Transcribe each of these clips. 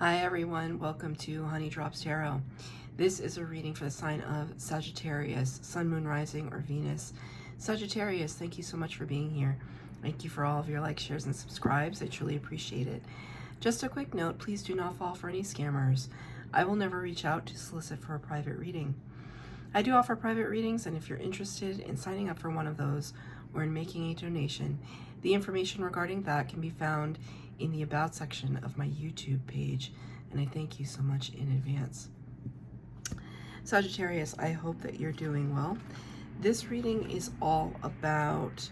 Hi everyone, welcome to Honey Drops Tarot. This is a reading for the sign of Sagittarius, Sun, Moon, Rising, or Venus. Sagittarius, thank you so much for being here. Thank you for all of your likes, shares, and subscribes. I truly appreciate it. Just a quick note, please do not fall for any scammers. I will never reach out to solicit for a private reading. I do offer private readings, and if you're interested in signing up for one of those or in making a donation, the information regarding that can be found in the About section of my YouTube page, and I thank you so much in advance. Sagittarius, I hope that you're doing well. This reading is all about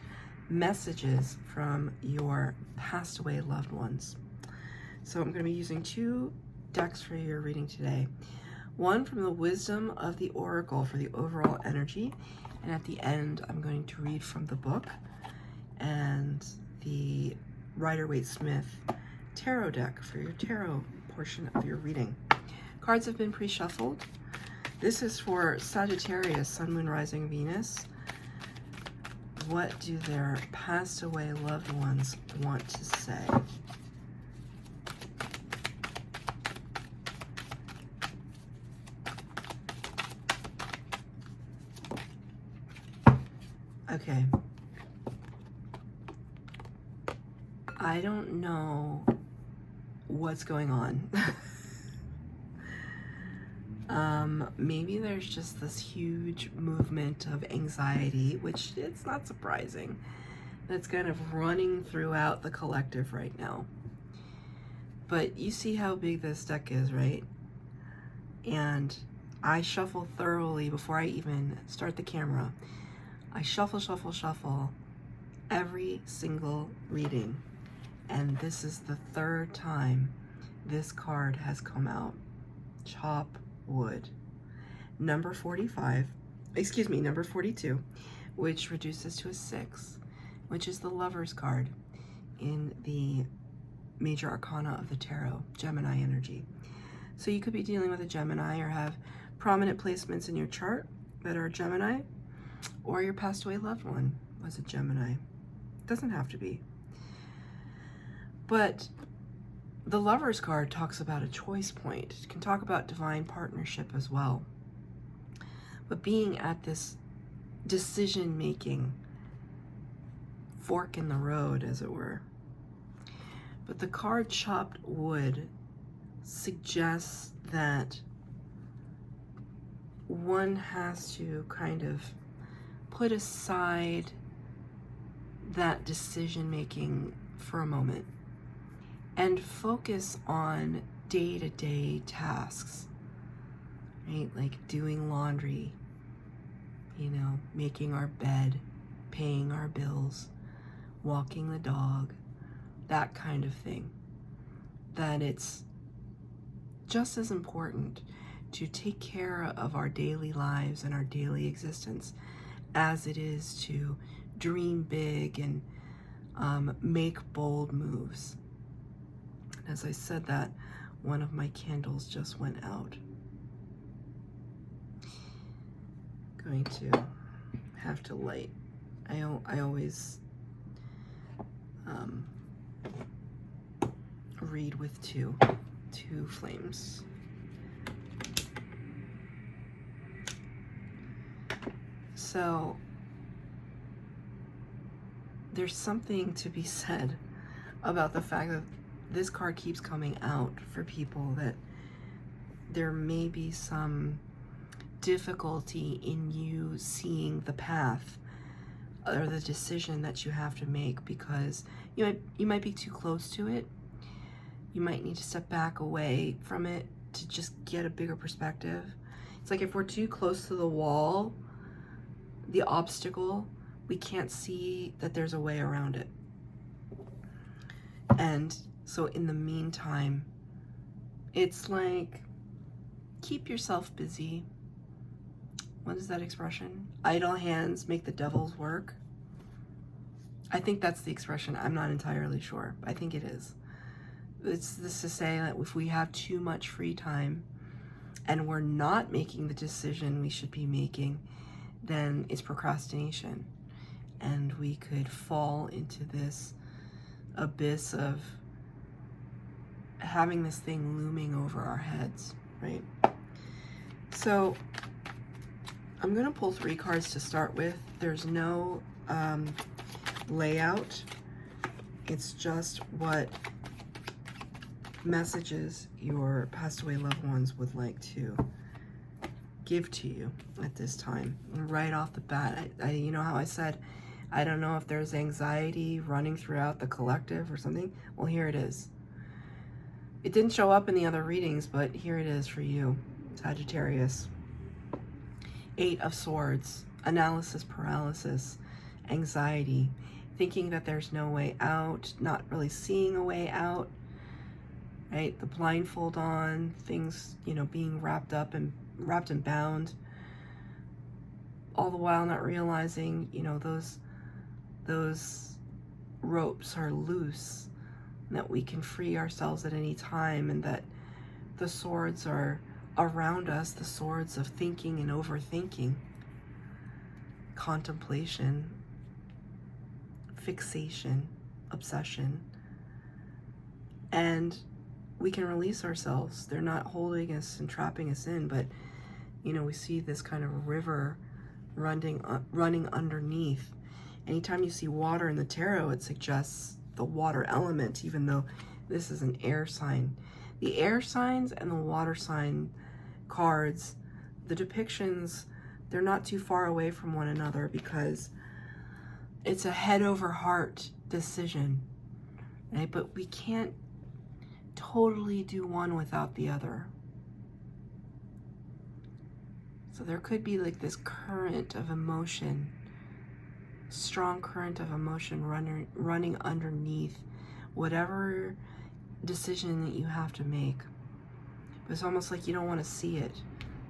messages from your passed away loved ones. So I'm going to be using two decks for your reading today. One from the Wisdom of the Oracle for the overall energy, and at the end I'm going to read from the book and the Rider-Waite-Smith tarot deck for your tarot portion of your reading. Cards have been pre-shuffled. This is for Sagittarius, Sun, Moon, Rising, Venus. What do their passed away loved ones want to say? Okay. I don't know what's going on. Maybe there's just this huge movement of anxiety, which it's not surprising, that's kind of running throughout the collective right now. But you see how big this deck is, right? And I shuffle thoroughly before I even start the camera. I shuffle every single reading. And this is the third time this card has come out. Chop wood. Number 42, which reduces to a 6, which is the Lover's card in the major arcana of the tarot, Gemini energy. So you could be dealing with a Gemini or have prominent placements in your chart that are Gemini, or your passed away loved one was a Gemini. It doesn't have to be. But the Lover's card talks about a choice point. It can talk about divine partnership as well. But being at this decision-making fork in the road, as it were. But the card chopped wood suggests that one has to kind of put aside that decision-making for a moment and focus on day-to-day tasks, right? Like doing laundry, making our bed, paying our bills, walking the dog, that kind of thing. That it's just as important to take care of our daily lives and our daily existence as it is to dream big and make bold moves. As I said that, one of my candles just went out. Going to have to light. I always read with two flames. So there's something to be said about the fact that this card keeps coming out for people, that there may be some difficulty in you seeing the path or the decision that you have to make, because you might be too close to it. You might need to step back away from it to just get a bigger perspective. It's like if we're too close to the wall, the obstacle, we can't see that there's a way around it. And so in the meantime, it's like, keep yourself busy. What is that expression? Idle hands make the devil's work. I think that's the expression. I'm not entirely sure. I think it is. It's this to say that if we have too much free time and we're not making the decision we should be making, then it's procrastination. And we could fall into this abyss of having this thing looming over our heads, right? So I'm going to pull 3 cards to start with. There's no layout. It's just what messages your passed away loved ones would like to give to you at this time. And right off the bat, you know how I said, I don't know if there's anxiety running throughout the collective or something? Well, here it is. It didn't show up in the other readings, but here it is for you, Sagittarius. 8 of Swords, analysis paralysis, anxiety, thinking that there's no way out, not really seeing a way out, right? The blindfold on, things, you know, being wrapped and bound, all the while not realizing, you know, those ropes are loose, and that we can free ourselves at any time, and that the swords are around us, the swords of thinking and overthinking, contemplation, fixation, obsession, and we can release ourselves. They're not holding us and trapping us in, but you know, we see this kind of river running underneath. Anytime you see water in the tarot, it suggests the water element, even though this is an air sign. The air signs and the water sign cards, the depictions, they're not too far away from one another because it's a head over heart decision, right? But we can't totally do one without the other. So there could be like this current of emotion, strong current of emotion running underneath whatever decision that you have to make. But it's almost like you don't want to see it.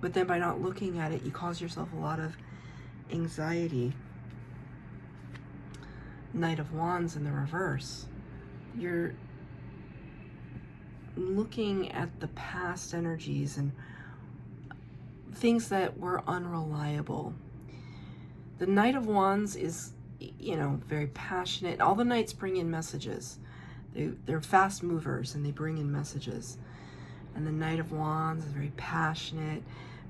But then by not looking at it, you cause yourself a lot of anxiety. Knight of Wands in the reverse. You're looking at the past energies and things that were unreliable. The Knight of Wands is, you know, very passionate. All the knights bring in messages. They're fast movers and they bring in messages. And the Knight of Wands is very passionate,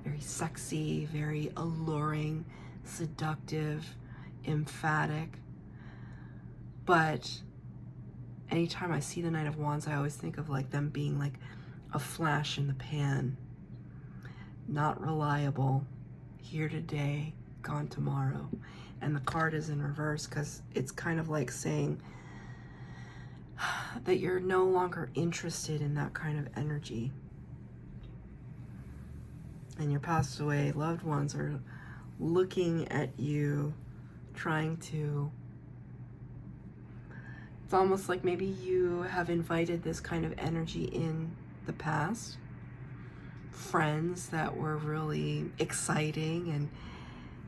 very sexy, very alluring, seductive, emphatic. But anytime I see the Knight of Wands, I always think of like them being like a flash in the pan. Not reliable, here today, gone tomorrow. And the card is in reverse because it's kind of like saying that you're no longer interested in that kind of energy. And your passed away loved ones are looking at you, trying to, it's almost like maybe you have invited this kind of energy in the past. Friends that were really exciting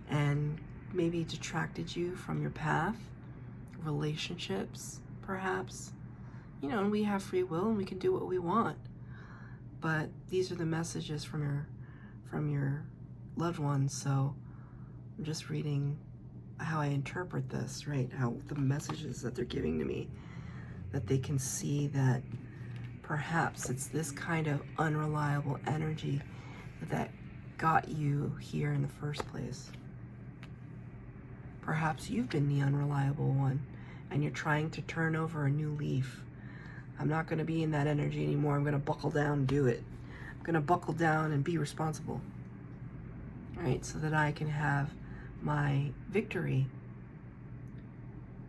and maybe detracted you from your path. Relationships, perhaps. You know, and we have free will and we can do what we want. But these are the messages from your loved ones. So I'm just reading how I interpret this, right? How the messages that they're giving to me, that they can see that perhaps it's this kind of unreliable energy that got you here in the first place. Perhaps you've been the unreliable one and you're trying to turn over a new leaf. I'm not going to be in that energy anymore. I'm going to buckle down and do it. I'm going to buckle down and be responsible. All right, so that I can have my victory.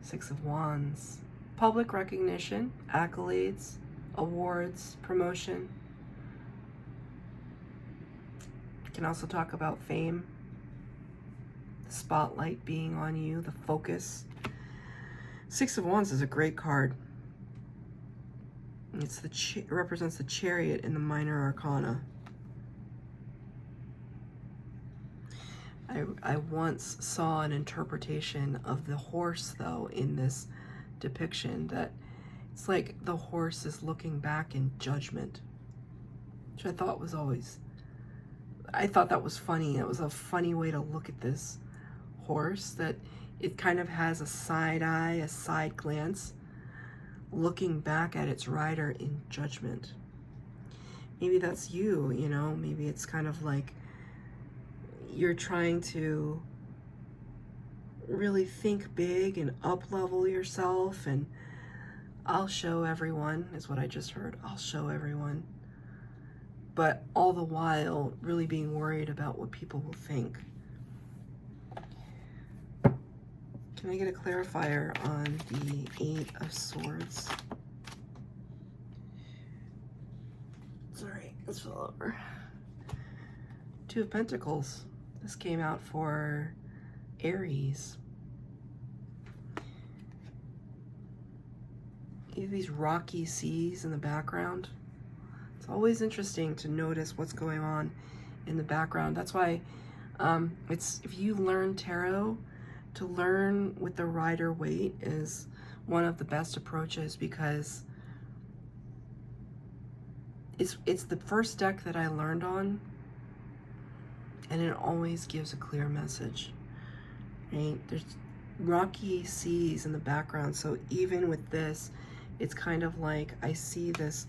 6 of Wands. Public recognition, accolades, awards, promotion. Can also talk about fame, the spotlight being on you, the focus. 6 of Wands is a great card. It's it represents the Chariot in the Minor Arcana. I once saw an interpretation of the horse, though, in this depiction, that it's like the horse is looking back in judgment, which I thought that was funny. It was a funny way to look at this horse, that it kind of has a side eye, a side glance, looking back at its rider in judgment. Maybe that's you, you know, maybe it's kind of like you're trying to really think big and up-level yourself, and I'll show everyone, is what I just heard. I'll show everyone. But all the while, really being worried about what people will think. Can I get a clarifier on the 8 of Swords? Sorry, this fell over. 2 of Pentacles. This came out for Aries. You have these rocky seas in the background. It's always interesting to notice what's going on in the background. That's why if you learn tarot, to learn with the Rider Waite is one of the best approaches, because it's the first deck that I learned on, and it always gives a clear message. Right? There's rocky seas in the background, so even with this, it's kind of like I see this,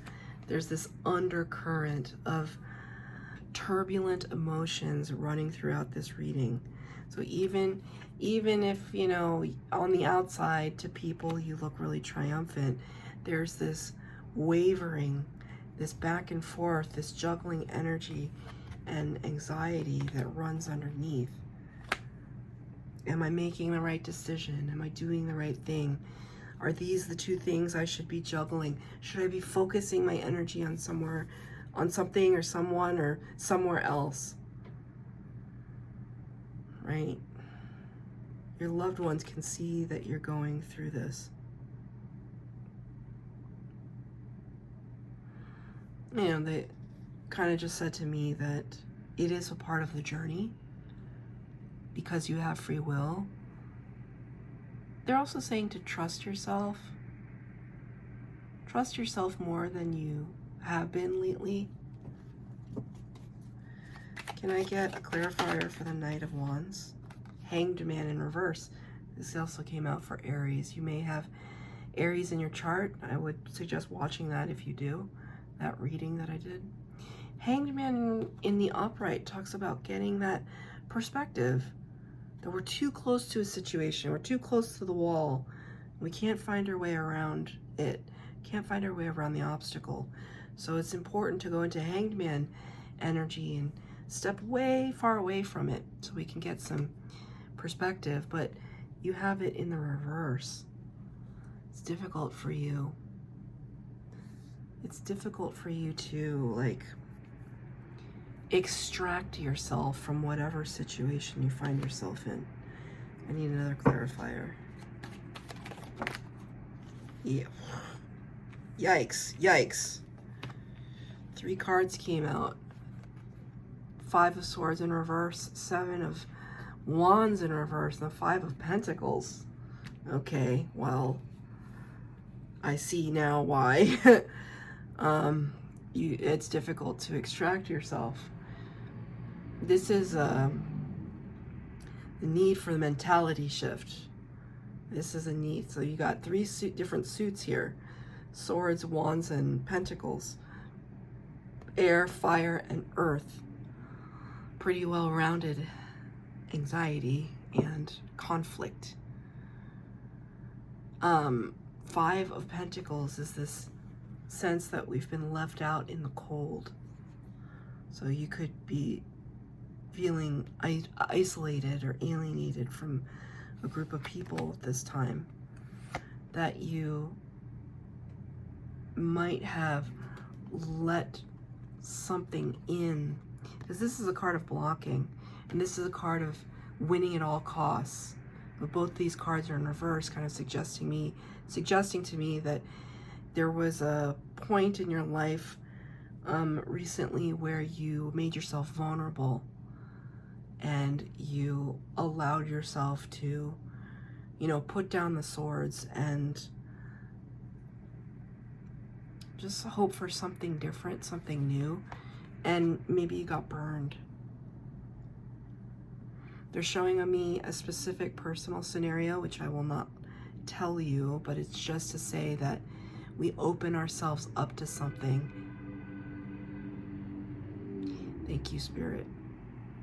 there's this undercurrent of turbulent emotions running throughout this reading. So even if, you know, on the outside to people you look really triumphant, there's this wavering, this back and forth, this juggling energy and anxiety that runs underneath. Am I making the right decision? Am I doing the right thing? Are these the 2 things I should be juggling? Should I be focusing my energy on something or someone or somewhere else? Right? Your loved ones can see that you're going through this. You know, they kind of just said to me that it is a part of the journey because you have free will. They're also saying to trust yourself. Trust yourself more than you have been lately. Can I get a clarifier for the Knight of Wands? Hanged Man in reverse. This also came out for Aries. You may have Aries in your chart. I would suggest watching that if you do, that reading that I did. Hanged Man in the upright talks about getting that perspective, that we're too close to a situation, we're too close to the wall, we can't find our way around it, can't find our way around the obstacle. So it's important to go into Hanged Man energy and step way far away from it so we can get some perspective. But you have it in the reverse. It's difficult for you. It's difficult for you to like extract yourself from whatever situation you find yourself in. I need another clarifier. Yeah. Yikes, yikes. 3 cards came out. 5 of Swords in reverse, 7 of Wands in reverse, and the 5 of Pentacles. Okay, well, I see now why. It's difficult to extract yourself. This is the need for the mentality shift. This is a need. So you got 3 different suits here. Swords, Wands, and Pentacles. Air, fire, and earth. Pretty well-rounded anxiety and conflict. 5 of Pentacles is this sense that we've been left out in the cold. So you could be feeling isolated or alienated from a group of people at this time, that you might have let something in, because this is a card of blocking and this is a card of winning at all costs. But both these cards are in reverse, kind of suggesting to me that there was a point in your life recently where you made yourself vulnerable and you allowed yourself to, you know, put down the swords and just hope for something different, something new, and maybe you got burned. They're showing me a specific personal scenario, which I will not tell you, but it's just to say that We open ourselves up to something. Thank you, Spirit.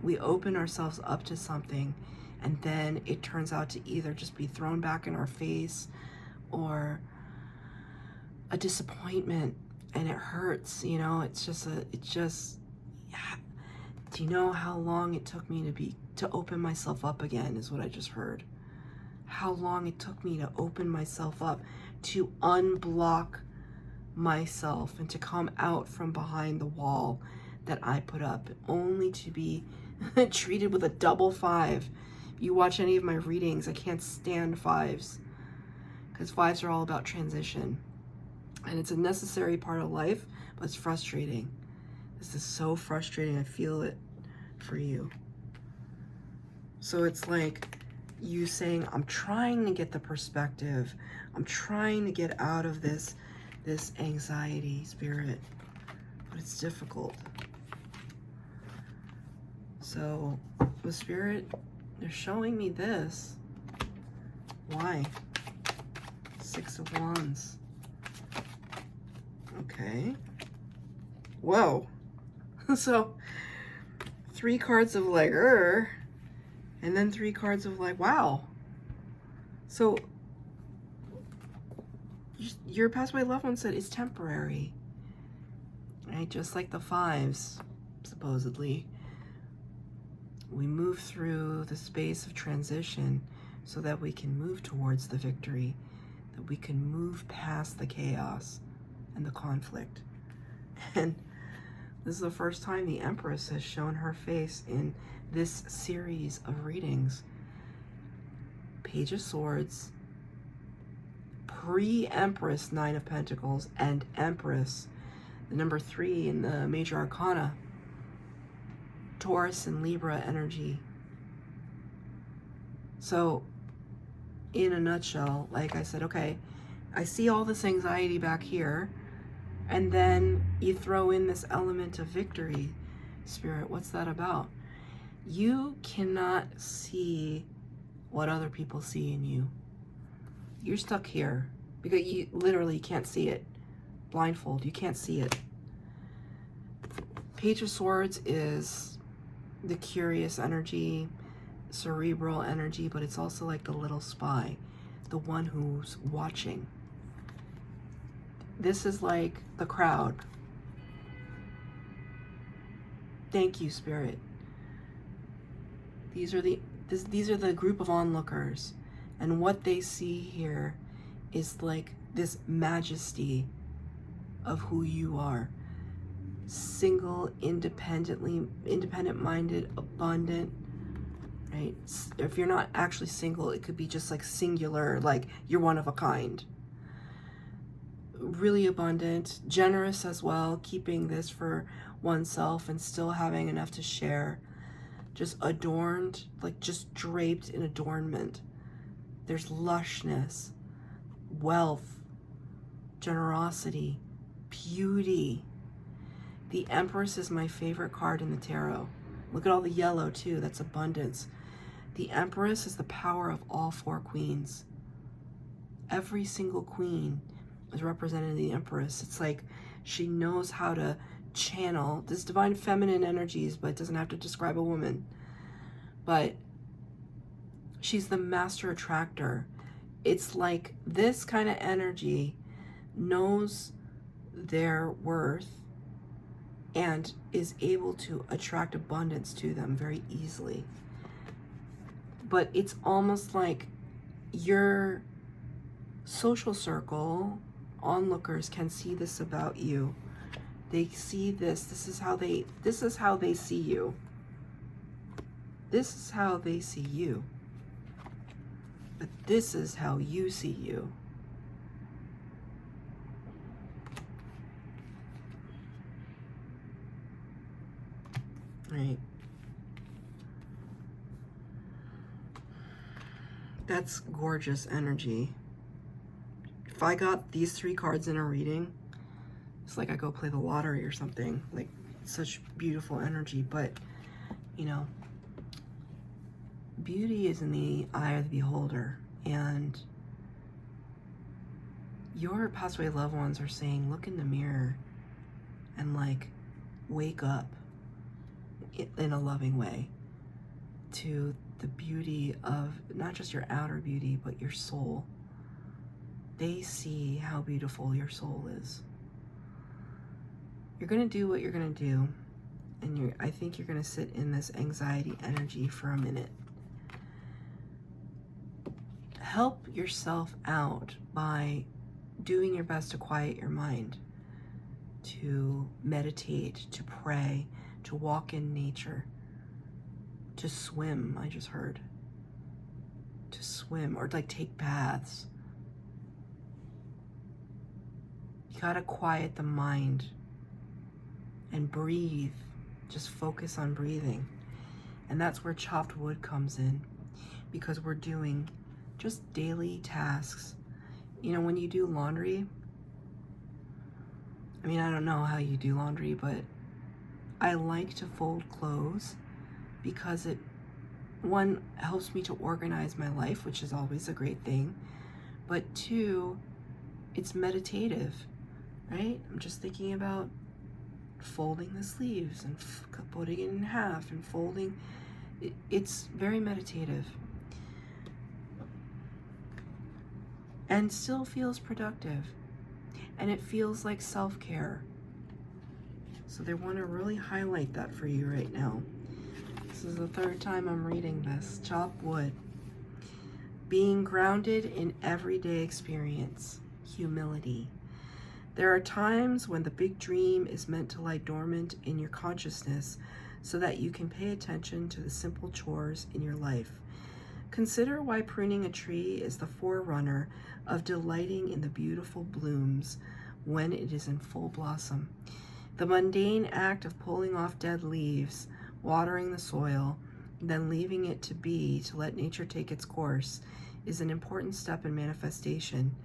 We open ourselves up to something, and then it turns out to either just be thrown back in our face or a disappointment, and it hurts, you know. It's just yeah. Do you know how long it took me to open myself up again, is what I just heard. How long it took me to open myself up, to unblock myself and to come out from behind the wall that I put up, only to be treated with a double 5. You watch any of my readings, I can't stand 5s, because 5s are all about transition, and it's a necessary part of life, but it's frustrating. This is so frustrating. I feel it for you. So it's like you saying, I'm trying to get the perspective. I'm trying to get out of this anxiety, Spirit, but it's difficult. So with Spirit, they're showing me this. Why? 6 of Wands. Okay. Whoa. So 3 cards of like, and then 3 cards of like, wow. So your past away loved one said it's temporary, right? Just like the 5s, supposedly. We move through the space of transition so that we can move towards the victory, that we can move past the chaos and the conflict. And this is the first time the Empress has shown her face in this series of readings. Page of Swords, pre-Empress 9 of Pentacles, and Empress, the number 3 in the Major Arcana. Taurus and Libra energy. So in a nutshell, like I said, okay, I see all this anxiety back here, and then you throw in this element of victory. Spirit, what's that about? You cannot see what other people see in you. You're stuck here because you literally can't see it. Blindfold, you can't see it. Page of Swords is the curious energy, cerebral energy, but it's also like the little spy, the one who's watching. This is like the crowd. Thank you, Spirit. These are the group of onlookers, and what they see here is like this majesty of who you are. Single, independent-minded, abundant, right? If you're not actually single, it could be just like singular, like you're one of a kind. Really abundant, generous as well, keeping this for oneself and still having enough to share. Just adorned, like just draped in adornment. There's lushness, wealth, generosity, beauty. The Empress is my favorite card in the tarot. Look at all the yellow too, that's abundance. The Empress is the power of all 4 queens. Every single queen is represented in the Empress. It's like she knows how to channel this divine feminine energies, but it doesn't have to describe a woman. But she's the master attractor. It's like this kind of energy knows their worth and is able to attract abundance to them very easily. But it's almost like your social circle, onlookers can see this about you. They see this. This is how they see you. This is how they see you. But this is how you see you. Right. That's gorgeous energy. If I got these 3 cards in a reading, it's like I go play the lottery or something. Like, such beautiful energy. But, you know, beauty is in the eye of the beholder. And your passed away loved ones are saying, look in the mirror and like wake up in a loving way to the beauty of not just your outer beauty, but your soul. They see how beautiful your soul is. You're going to do what you're going to do, and I think you're going to sit in this anxiety energy for a minute. Help yourself out by doing your best to quiet your mind, to meditate, to pray, to walk in nature, to swim, I just heard. To swim, or like take baths. You gotta quiet the mind and breathe. Just focus on breathing. And that's where chopped wood comes in, because we're doing just daily tasks. You know, when you do laundry, I mean, I don't know how you do laundry, but I like to fold clothes because it, one, helps me to organize my life, which is always a great thing, but two, it's meditative, right? I'm just thinking about folding the sleeves and putting it in half and folding. It's very meditative and still feels productive, and it feels like self-care. So they want to really highlight that for you right now. This is the third time I'm reading this. Chop wood. Being grounded in everyday experience. Humility. There are times when the big dream is meant to lie dormant in your consciousness so that you can pay attention to the simple chores in your life. Consider why pruning a tree is the forerunner of delighting in the beautiful blooms when it is in full blossom. The mundane act of pulling off dead leaves, watering the soil, then leaving it to be to let nature take its course is an important step in manifestation.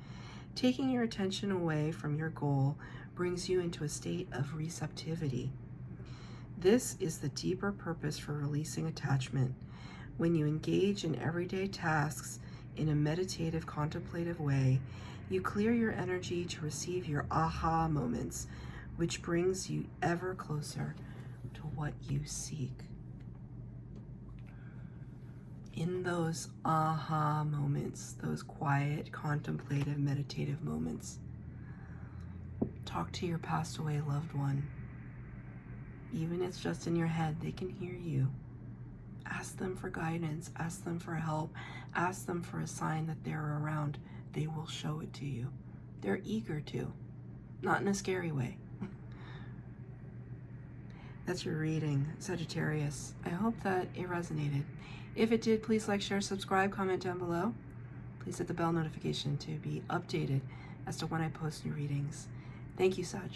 Taking your attention away from your goal brings you into a state of receptivity. This is the deeper purpose for releasing attachment. When you engage in everyday tasks in a meditative, contemplative way, you clear your energy to receive your aha moments, which brings you ever closer to what you seek. In those aha moments, those quiet, contemplative, meditative moments, talk to your passed away loved one. Even if it's just in your head, they can hear you. Ask them for guidance, ask them for help, ask them for a sign that they're around. They will show it to you. They're eager to, not in a scary way. That's your reading, Sagittarius. I hope that it resonated. If it did, please like, share, subscribe, comment down below. Please hit the bell notification to be updated as to when I post new readings. Thank you, Sag.